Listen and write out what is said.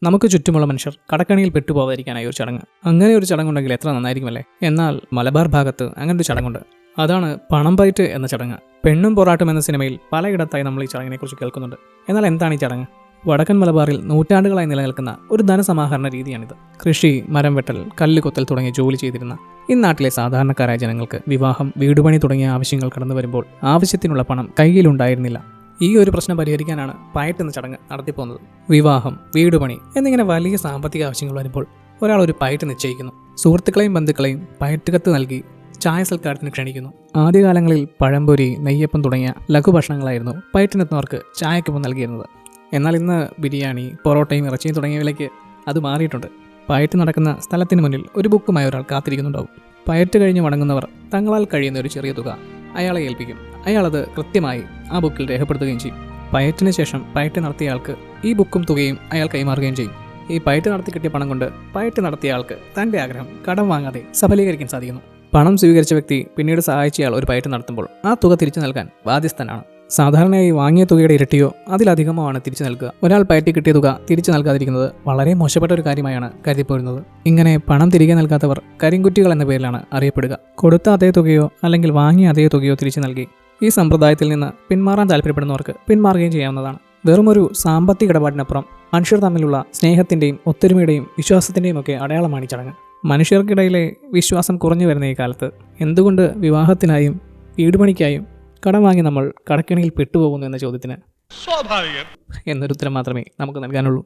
നമുക്ക് ചുറ്റുമുള്ള മനുഷ്യർ കടക്കണിയിൽ പെട്ടുപോകാതിരിക്കാനായി ഒരു ചടങ്ങ്. അങ്ങനെ ഒരു ചടങ്ങുണ്ടെങ്കിൽ എത്ര നന്നായിരിക്കുമല്ലേ. എന്നാൽ മലബാർ ഭാഗത്ത് അങ്ങനെ ഒരു ചടങ്ങുണ്ട്. അതാണ് പണം പയറ്റ് എന്ന ചടങ്ങ്. പെണ്ണും പൊറാട്ടും എന്ന സിനിമയിൽ പലയിടത്തായി നമ്മൾ ഈ ചടങ്ങിനെക്കുറിച്ച് കേൾക്കുന്നുണ്ട്. എന്നാൽ എന്താണ് ഈ ചടങ്ങ്? വടക്കൻ മലബാറിൽ നൂറ്റാണ്ടുകളായി നിലനിൽക്കുന്ന ഒരു ധനസമാഹരണ രീതിയാണിത്. കൃഷി, മരം വെട്ടൽ, കല്ലുകൊത്തൽ തുടങ്ങിയ ജോലി ചെയ്തിരുന്ന ഈ നാട്ടിലെ സാധാരണക്കാരായ ജനങ്ങൾക്ക് വിവാഹം, വീടുപണി തുടങ്ങിയ ആവശ്യങ്ങൾ കടന്നു വരുമ്പോൾ ആവശ്യത്തിനുള്ള പണം കയ്യിലുണ്ടായിരുന്നില്ല. ഈ ഒരു പ്രശ്നം പരിഹരിക്കാനാണ് പയറ്റ് എന്ന ചടങ്ങ് നടത്തിപ്പോകുന്നത്. വിവാഹം, വീടുപണി എന്നിങ്ങനെ വലിയ സാമ്പത്തിക ആവശ്യങ്ങൾ വരുമ്പോൾ ഒരാൾ ഒരു പയറ്റ് നിശ്ചയിക്കുന്നു. സുഹൃത്തുക്കളെയും ബന്ധുക്കളെയും പയറ്റ് കത്ത് നൽകി ചായ സൽക്കാരത്തിന് ക്ഷണിക്കുന്നു. ആദ്യകാലങ്ങളിൽ പഴംപൊരി, നെയ്യപ്പം തുടങ്ങിയ ലഘുഭക്ഷണങ്ങളായിരുന്നു പയറ്റിനെത്തുന്നവർക്ക് ചായക്കൊപ്പം നൽകിയിരുന്നത്. എന്നാൽ ഇന്ന് ബിരിയാണി, പൊറോട്ടയും ഇറച്ചിയും തുടങ്ങിയവയിലേക്ക് അത് മാറിയിട്ടുണ്ട്. പയറ്റ് നടക്കുന്ന സ്ഥലത്തിന് മുന്നിൽ ഒരു ബുക്കുമായി ഒരാൾ കാത്തിരിക്കുന്നുണ്ടാവും. പയറ്റ് കഴിഞ്ഞ് മടങ്ങുന്നവർ തങ്ങളാൽ കഴിയുന്ന ഒരു ചെറിയ തുക അയാളെ ഏൽപ്പിക്കും. അയാളത് കൃത്യമായി ആ ബുക്കിൽ രേഖപ്പെടുത്തുകയും ചെയ്യും. പയറ്റിന് ശേഷം പയറ്റ് നടത്തിയ ആൾക്ക് ഈ ബുക്കും തുകയും അയാൾ കൈമാറുകയും ചെയ്യും. ഈ പയറ്റ് നടത്തി കിട്ടിയ പണം കൊണ്ട് പയറ്റ് നടത്തിയ ആൾക്ക് തൻ്റെ ആഗ്രഹം കടം വാങ്ങാതെ സഫലീകരിക്കാൻ സാധിക്കുന്നു. പണം സ്വീകരിച്ച വ്യക്തി പിന്നീട് സഹായിച്ചയാൾ ഒരു പയറ്റ് നടത്തുമ്പോൾ ആ തുക തിരിച്ചു നൽകാൻ ബാധ്യസ്ഥനാണ്. സാധാരണയായി വാങ്ങിയ തുകയുടെ ഇരട്ടിയോ അതിലധികമോ ആണ് തിരിച്ചു നൽകുക. ഒരാൾ പയറ്റി കിട്ടിയ തുക തിരിച്ചു നൽകാതിരിക്കുന്നത് വളരെ മോശപ്പെട്ട ഒരു കാര്യമായാണ് കരുതിപ്പോരുന്നത്. ഇങ്ങനെ പണം തിരികെ നൽകാത്തവർ കരിങ്കുറ്റികൾ എന്ന പേരിലാണ് അറിയപ്പെടുക. കൊടുത്ത അതേ തുകയോ അല്ലെങ്കിൽ വാങ്ങിയ അതേ തുകയോ തിരിച്ചു നൽകി ഈ സമ്പ്രദായത്തിൽ നിന്ന് പിന്മാറാൻ താല്പര്യപ്പെടുന്നവർക്ക് പിന്മാറുകയും ചെയ്യാവുന്നതാണ്. വെറുമൊരു സാമ്പത്തിക ഇടപാടിനപ്പുറം മനുഷ്യർ തമ്മിലുള്ള സ്നേഹത്തിൻ്റെയും ഒത്തൊരുമയുടെയും വിശ്വാസത്തിൻ്റെയും ഒക്കെ അടയാളമാണ് ഈ ചടങ്ങ്. മനുഷ്യർക്കിടയിലെ വിശ്വാസം കുറഞ്ഞു വരുന്ന ഈ കാലത്ത് എന്തുകൊണ്ട് വിവാഹത്തിനായും വീടുപണിക്കായും കടം വാങ്ങി നമ്മൾ കടക്കെണിയിൽ പെട്ടുപോകുന്നു എന്ന ചോദ്യത്തിന് സ്വാഭാവികം എന്നൊരു ഉത്തരം മാത്രമേ നമുക്ക് നൽകാനുള്ളൂ.